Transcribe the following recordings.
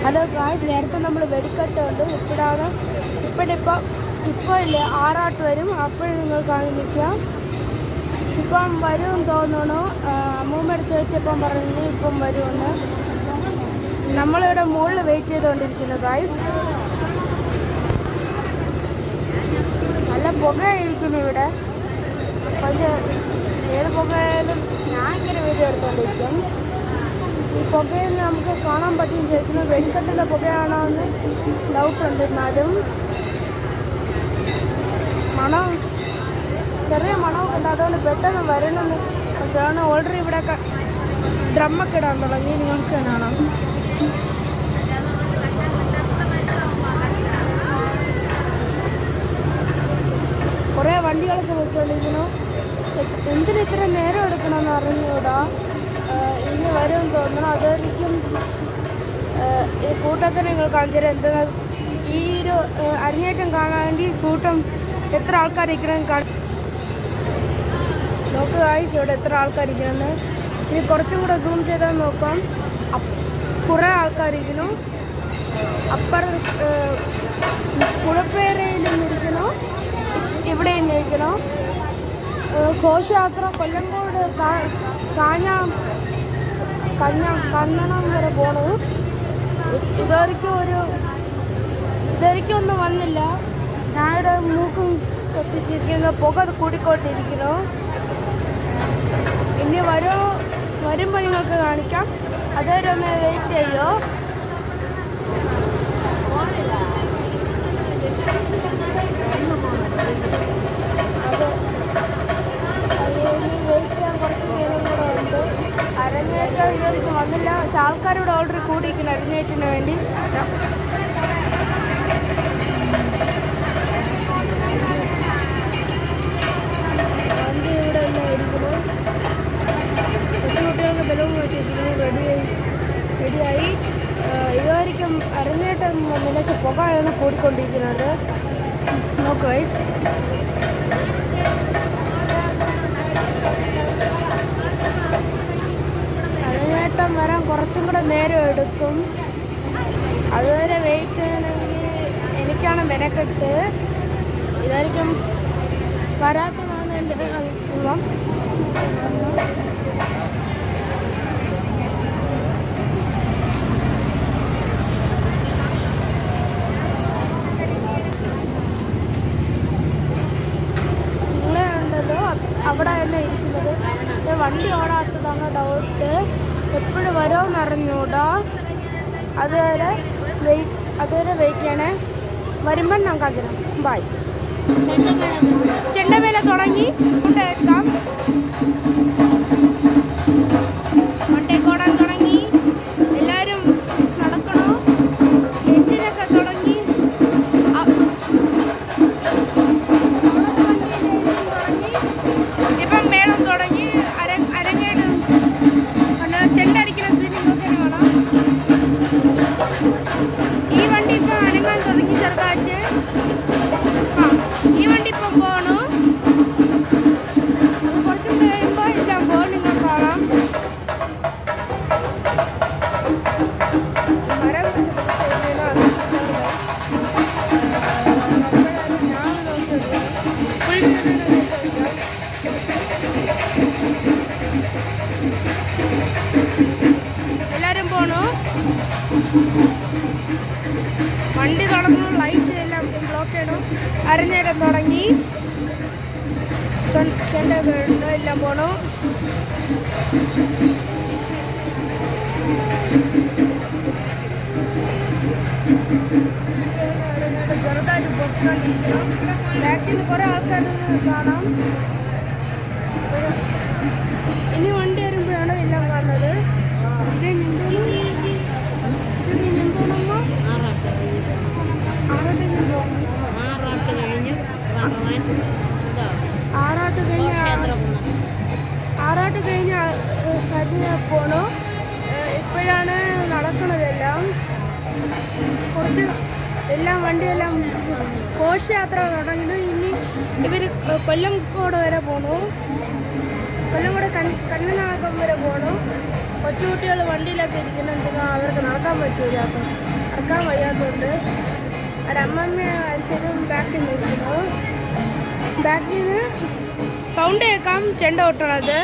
Hello guys, നേരത്തെ നമ്മൾ വെടിക്കെട്ടുണ്ട്. ഇപ്പോൾ ഇല്ലേ ആറാട്ട് വരും, അപ്പോഴും നിങ്ങൾ കാണിക്കാം. ഇപ്പം വരുമെന്ന് തോന്നുന്നു. അമ്മൂമ്മയോട് ചോദിച്ചപ്പം പറഞ്ഞു ഇപ്പം വരുമെന്ന്. നമ്മളിവിടെ മുകളിൽ വെയിറ്റ് ചെയ്തുകൊണ്ടിരിക്കുന്നു ഗായ്സ്. നല്ല പുകയായിരിക്കുന്നു ഇവിടെ. പക്ഷേ ഏത് പുകയായാലും ഞാൻ ഇങ്ങനെ വീഡിയോ എടുത്തുകൊണ്ടിരിക്കും. ഈ പുകയിൽ നമുക്ക് കാണാൻ പറ്റും. ചോദിക്കുന്നത് വെടിക്കെട്ടിൻ്റെ പുകയാണോ എന്ന് ഡൗട്ടുണ്ട്. എന്നാലും മണം, ചെറിയ മണമൊക്കെ ഉണ്ട്. അതുകൊണ്ട് പെട്ടെന്ന് വരണമെന്ന് പക്ഷേ ഓൾറെഡി ഇവിടെയൊക്കെ ഡ്രമ്മൊക്കെ ഇടാൻ തുടങ്ങി. നിങ്ങൾക്ക് കാണാം. കുറേ വണ്ടികളൊക്കെ നോക്കിക്കൊണ്ടിരിക്കുന്നു. എന്തിന് ഇത്ര നേരം എടുക്കണമെന്ന് അറിഞ്ഞൂടാ. ഇനി വരുമെന്ന് തോന്നണം. അതായിരിക്കും ഈ കൂട്ടത്തിന് നിങ്ങൾ കാണിച്ചു തരാം. എന്താ ഈ ഒരു അരങ്ങേറ്റം കാണാൻ വേണ്ടി കൂട്ടം എത്ര ആൾക്കാരിക്കണമെന്ന് നോക്കുക. ഇവിടെ എത്ര ആൾക്കാരിക്കണമെന്ന് ഇനി കുറച്ചും കൂടെ സൂം ചെയ്താൽ നോക്കാം. കുറേ ആൾക്കാരിക്കുന്നു. അപ്പുറം കുളപ്പേരയിൽ നിന്നിരിക്കണോ, ഇവിടെ നിന്നിരിക്കണോ. ഘോഷയാത്ര കൊല്ലങ്കോട് കണ്ണണം വരെ പോണു. ഇതുവരെയ്ക്കും ഒന്നും വന്നില്ല. ഞാനിവിടെ മൂക്കും കത്തിച്ചിരിക്കുന്ന പുക കൂടിക്കൊണ്ടിരിക്കുന്നു. ഇനി വരുമ്പോൾ നിങ്ങൾക്ക് കാണിക്കാം. അതുവരെ ഒന്ന് വെയിറ്റ് ചെയ്യോ. വെയിറ്റ് ചെയ്യാൻ കുറച്ച് നേരം കൂടെ ഉണ്ട്. അരങ്ങേറ്റം ഇതുവരെയ്ക്കും വന്നില്ല. പക്ഷെ ആൾക്കാരിവിടെ ഓൾറെഡി കൂടിയിരിക്കുന്നു അരങ്ങേറ്റത്തിന് വേണ്ടി. വണ്ടി ഇവിടെ എല്ലാം ഇരിക്കുന്നു. കുട്ടികൾക്ക് ബലവും വെച്ചിരിക്കുന്നു. റെഡിയായി. ഇതുവരെയ്ക്കും അരങ്ങേറ്റം വന്നില്ല. പക്ഷെ പുകയാണ് കൂടിക്കൊണ്ടിരിക്കുന്നത്. നോക്കുക. അരങ്ങേറ്റം വരാൻ കുറച്ചും കൂടെ നേരം എടുക്കും. അതുവരെ വെയിറ്റ് ചെയ്യണമെങ്കിൽ എനിക്കാണ് മെനക്കെട്ട്. ഇതായിരിക്കും വരാത്തതാണ് എൻ്റെ അനുഭവം. അവിടെ തന്നെ ഇരിക്കുന്നത്. വണ്ടി ഓടാത്തതാണ് ഡൗട്ട്. എപ്പോഴും വരുമെന്ന് അറിഞ്ഞൂടാ. അതുവരെ വെയിറ്റ് ചെയ്യണേ. വരുമ്പോൾ ഞാൻ കാണിക്കണം. ബൈ. ചെണ്ടമേല തുടങ്ങി കൊണ്ടേക്കാം. കൊണ്ടേക്കോടാൻ തുടങ്ങി. എല്ലാവരും നടക്കണോ. എഞ്ചിനൊക്കെ തുടങ്ങി. ഇപ്പം മേളം തുടങ്ങി. അരങ്ങേട് ചെണ്ടടിക്കുന്ന സ്പീഡിങ്ങൊക്കെ കാണാം. ഈ വണ്ടി ഇപ്പം അനങ്ങാൻ തുടങ്ങി ചെറുതായിട്ട്. ഈ വണ്ടി ഇപ്പം പോകണു. അത് കുറച്ചും കഴിയുമ്പോൾ എല്ലാം പോകും. നിങ്ങൾ കാണാം. മരം എല്ലാവരും പോണു. വണ്ടി തുടങ്ങുന്നു. ലൈറ്റ് എല്ലാം ബ്ലോക്ക് ചെയ്യണം. അരങ്ങേറ്റം തുടങ്ങി. എല്ലാം പോണു. ചെറുതായിട്ട് പൊട്ടിക്കൊണ്ടിരിക്കണം. ബാക്കിൽ നിന്ന് കുറേ ആൾക്കാർ കാണാം. ഇനി വണ്ടി വരുമ്പോഴാണ് എല്ലാം കാണുന്നത്. ആറാട്ട് കഴിഞ്ഞ് പോണു. ഇപ്പോഴാണ് നടക്കുന്നതെല്ലാം. കുറച്ച് എല്ലാം വണ്ടിയെല്ലാം ഘോഷയാത്ര തുടങ്ങുന്നു. ഇനി ഇവർ കൊല്ലംകോട് വരെ പോണു. കൊല്ലംകോട് കണ്ണനാകം വരെ പോണു. കൊച്ചുകുട്ടികൾ വണ്ടിയിലൊക്കെ ഇരിക്കുന്നുണ്ടെങ്കിൽ അവർക്ക് നടക്കാൻ പറ്റൂല. അപ്പം നടക്കാൻ വയ്യാത്തതുകൊണ്ട് ഒരമ്മമ്മയും അച്ഛനും ബാക്കിൽ നിന്നിരിക്കുന്നു. ബാക്കിൽ നിന്ന് സൗണ്ട് കേൾക്കാം ചെണ്ട കൊട്ടണത്.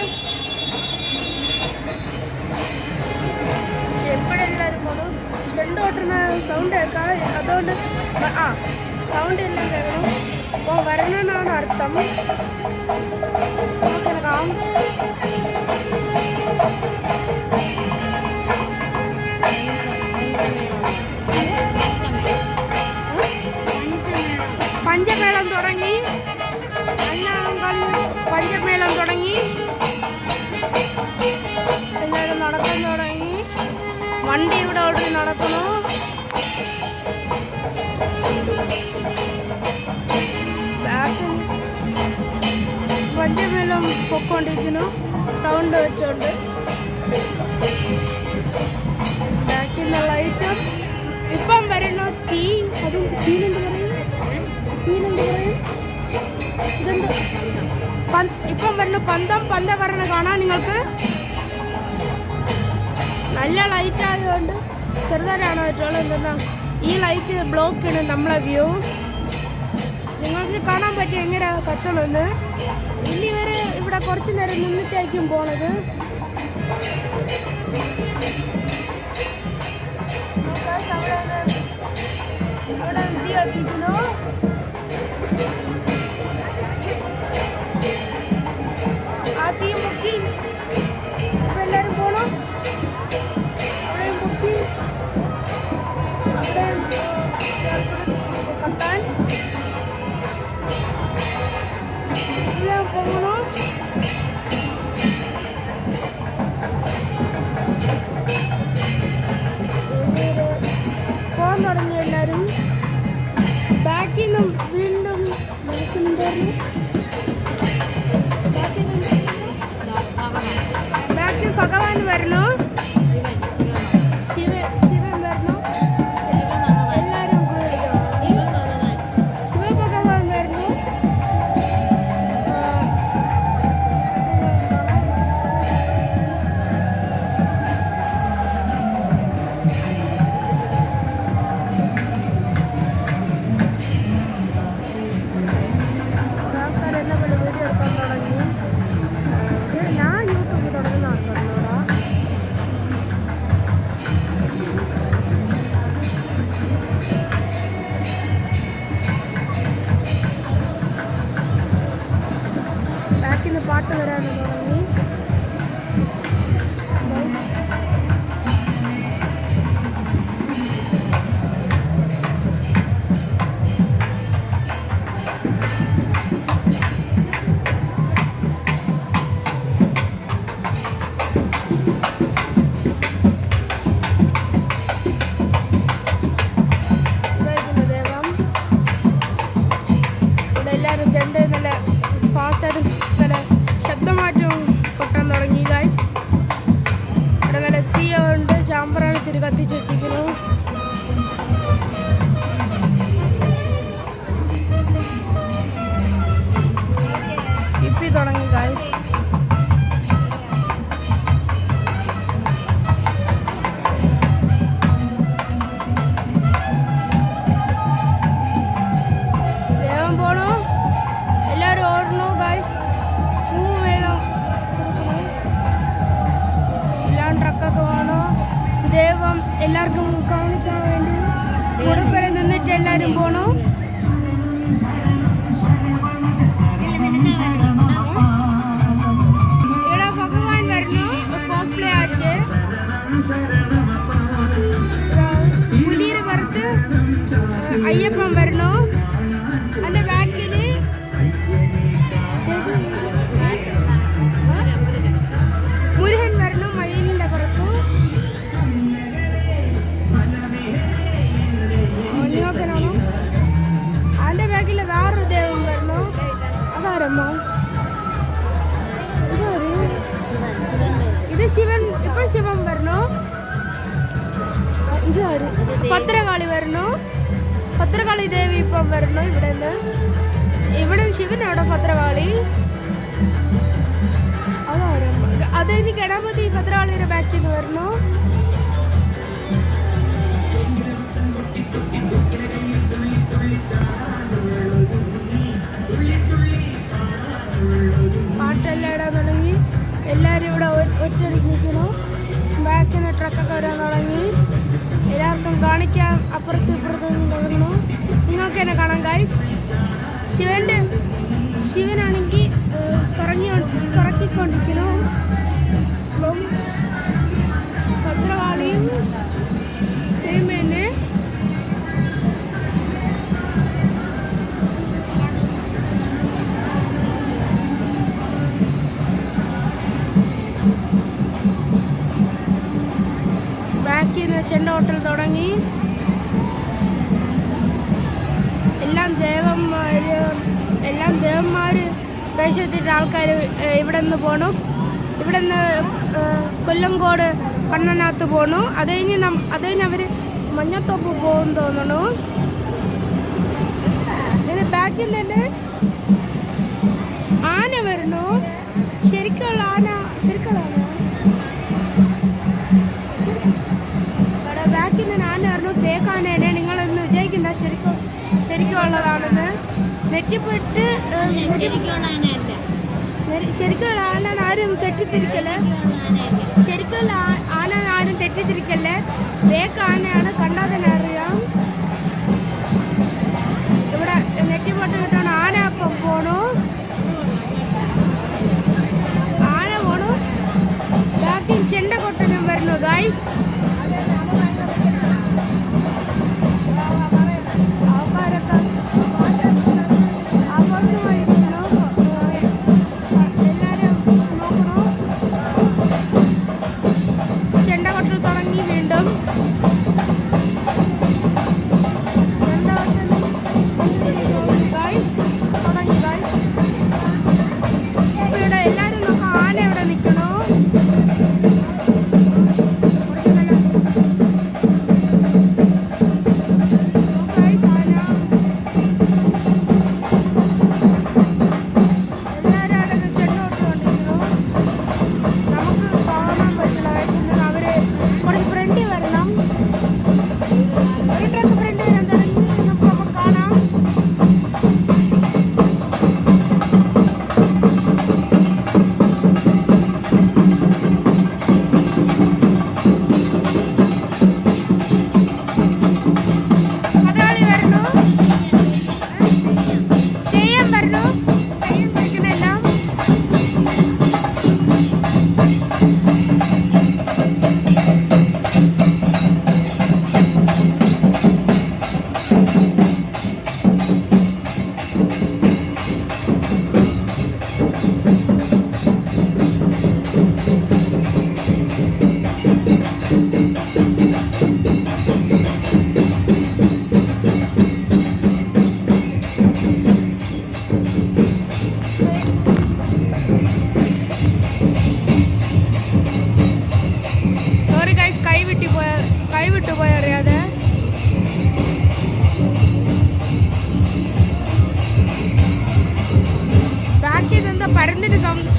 എപ്പോഴെല്ലാവരും പോകണം ചെണ്ട കൊട്ടുന്ന സൗണ്ട് കേൾക്കാം. അതുകൊണ്ട് സൗണ്ട് എല്ലാം കേൾക്കണം. അപ്പോൾ വരണമെന്നാണ് അർത്ഥം. നോക്കാം. പഞ്ചമേളം തുടങ്ങി. പഞ്ചമേളം തുടങ്ങി. എല്ലാവരും നടക്കാൻ തുടങ്ങി. വണ്ടി ഇവിടെ ഓൾറെഡി നടക്കുന്നു. പഞ്ചമേളം പൊക്കോണ്ടിരിക്കുന്നു സൗണ്ട് വെച്ചോണ്ട്. ബാക്കിൽ നിന്ന് ലൈറ്റും ഇപ്പം വരുന്നു. തീ അതും തീനെന്ത് പറയും? ഇതുണ്ട്. ഇപ്പം വരുന്നു പന്തം. പന്തം പറഞ്ഞ കാണാൻ നിങ്ങൾക്ക് നല്ല ലൈറ്റ് ആയതുകൊണ്ട് ചെറുതായാണ് പറ്റുള്ളൂ. എന്തെന്നാ ഈ ലൈറ്റ് ബ്ലോക്ക് ആണ് നമ്മളെ വ്യൂ. നിങ്ങൾക്ക് കാണാൻ പറ്റും എങ്ങനെ കത്തണമെന്ന്. ഇനി വരെ ഇവിടെ കുറച്ച് നേരം നിന്നിട്ടായിരിക്കും പോണത്. അവിടെ തീ കത്തിക്കുന്നു. ആ തീ മുക്കി ഇപ്പം എല്ലാവരും പോകണം. അവിടെയും മുക്കി അവിടെയും കത്താൻ എല്ലാം പോകണം. പോകാൻ തുടങ്ങി എല്ലാവരും. ബാക്കിൽ നിന്നും വീണ്ടും നടക്കുന്നുണ്ടായിരുന്നു. ബാക്കിൽ ഭഗവാൻ വരണോ? ശിവൻ വരണോ? എല്ലാവരും ശിവഭഗവാൻ വരണോ? ആൾക്കാരെന്നെ പോലെ വീഡിയോ എടുക്കാൻ തുടങ്ങി. ഞാൻ യൂട്യൂബ് തുടങ്ങുന്ന ആൾക്കാരോടാ. ബാക്കിൽ നിന്ന് പാട്ട് വരാനും തുടങ്ങി. എല്ലാവരും ചെണ്ട നല്ല ഫാസ്റ്റായിട്ട് നല്ല ശബ്ദമാറ്റം കൊട്ടാൻ തുടങ്ങി ഗൈസ്. ഇവിടെ നല്ല തീയുണ്ട്. ചാമ്പറാണ് തിരി കത്തിച്ച് വെച്ചിരിക്കുന്നു. ഇപ്പി തുടങ്ങി ഗൈസ്. ദേവം പോണു. എല്ലാവരും ഓടണു ഗൈസ്. പൂ വേണം. എല്ലാം ട്രക്കൊക്കെ വേണോ. ദേവം എല്ലാവർക്കും കാണിക്കാൻ വേണ്ടി ഉടുപ്പരെ നിന്നിട്ട് എല്ലാവരും പോണു. ഇവിടെ ഭഗവാൻ വരണു. കോസ്പ്ലേ ആയിട്ട് പുലിയുടെ പുറത്ത് അയ്യപ്പൻ വരണു. അതിൻ്റെ ബാക്കിൽ മുരുകൻ വരണം. മയിലിൻ്റെ പുറത്തു നോക്കണോ. അതിൻ്റെ ബാക്കിൽ വേറൊരു ദേവൻ വരണു. അതാരമ്മ? ഇത് ശിവൻ. ഇപ്പോൾ ശിവൻ വരണു. ഇത് ഭദ്രകാളി വരണു. ഭദ്രകാളി ദേവി ഇപ്പം വരണു. ഇവിടെ ശിവൻ അവിടെ ഭദ്രകാളി. അതാരമ്മ? അത് കഴിഞ്ഞ് ഗണപതി ഭദ്രകാളിയുടെ ബാക്കിൽ നിന്ന് വരുന്നു. പാട്ടെല്ലാം ഇടാൻ തുടങ്ങി. എല്ലാവരും ഇവിടെ ഒറ്റയടിക്ക് നിൽക്കുന്നു. ബാക്കിൽ നിന്ന് ട്രക്കൊക്കെ വരാൻ തുടങ്ങി. എല്ലാവർക്കും കാണിക്കാൻ അപ്പുറത്തും ഇപ്പുറത്തും തുടങ്ങുന്നു. നിങ്ങൾക്ക് തന്നെ കാണാം ഗൈസ്. ശിവനാണെങ്കിൽ കറക്കിക്കൊണ്ടിരിക്കുന്നു. അപ്പം ഭദ്രകാളിയും സെയിം തന്നെ. ബാക്കിൽ നിന്ന് ചെണ്ട ഹോട്ടൽ തുടങ്ങി. എല്ലാം ദേവന്മാർ വേഷത്തിട്ട് ആൾക്കാർ ഇവിടെ നിന്ന് പോണു. ഇവിടെ നിന്ന് കൊല്ലങ്കോട് കണ്ണനകത്ത് പോണു. അത് കഴിഞ്ഞ് അവർ മഞ്ഞത്തോപ്പ് പോകും തോന്നണു. ഇതിന് ബാക്കിൽ തന്നെ ആന വരുന്നു. ശരിക്കുള്ള ആന ഇവിടെ ബാക്കിൽ നിന്ന് ആന വരുന്നു. ഫേക്ക് ആനേനെ നിങ്ങളൊന്ന് വിജയിക്കണ്ട. ശരിക്കും ഉള്ളതാണെന്ന് നെറ്റിപ്പെട്ട് ശരിക്കുള്ള ആന ആരും തെറ്റിദ്ധരിക്കല്ലേ. ശരിക്കുള്ള ആന ആരും തെറ്റിദ്ധരിക്കല്ലേ. ഫേക്ക് ആനയാണ്, കണ്ടാൽ തന്നെ അറിയാം. ഇവിടെ നെറ്റിപ്പെട്ട് കിട്ടണം. ആന അപ്പം പോണു. ബാക്കിൽ ചെണ്ട കൊട്ടനും വരുന്നു ഗൈസ്.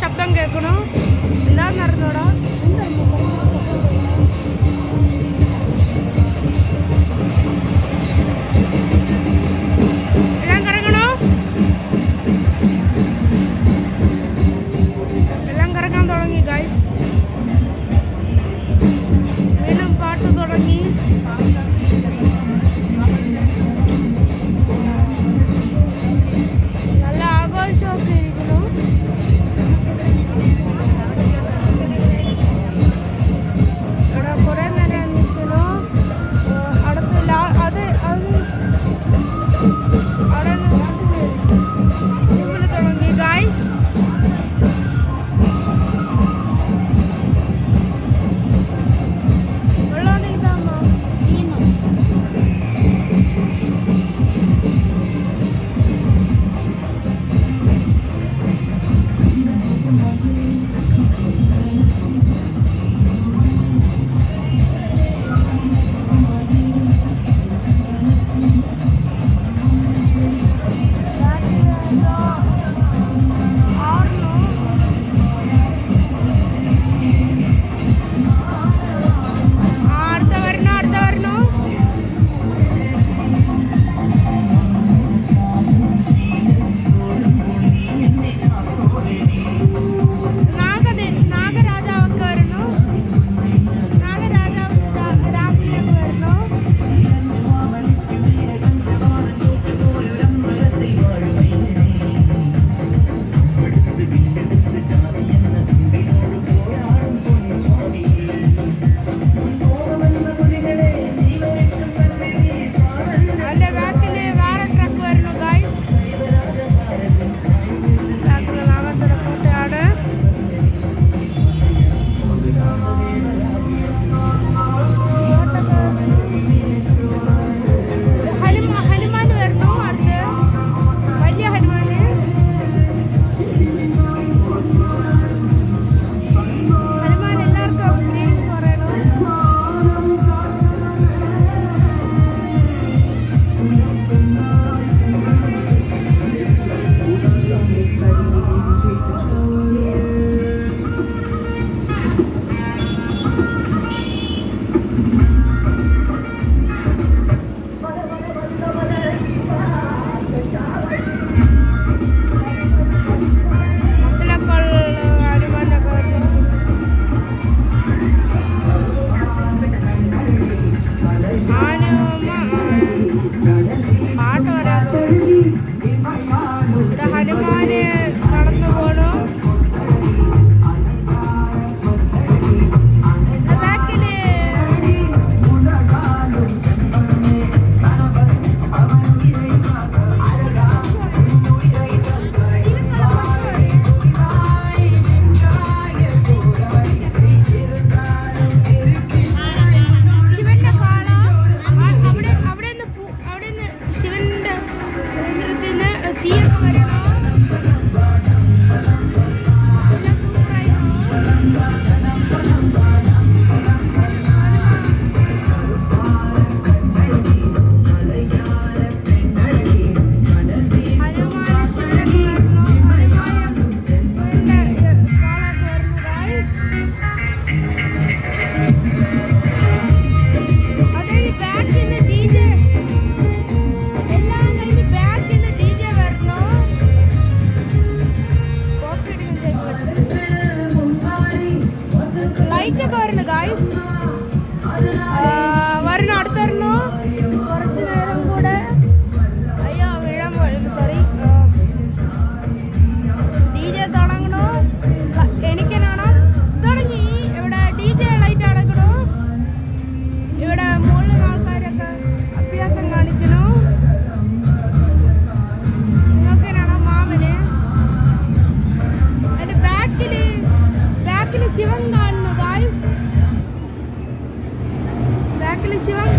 ശബ്ദം കേൾക്കണോ? എന്താന്ന് അറിഞ്ഞോടാ? എല്ലാം കറങ്ങണോ? എല്ലാം കറങ്ങാൻ തുടങ്ങി ഗൈസ്. വീണ്ടും പാട്ട് തുടങ്ങി. നല്ല ആഘോഷമൊക്കെ ഇരിക്കുന്നു. ശിവൻ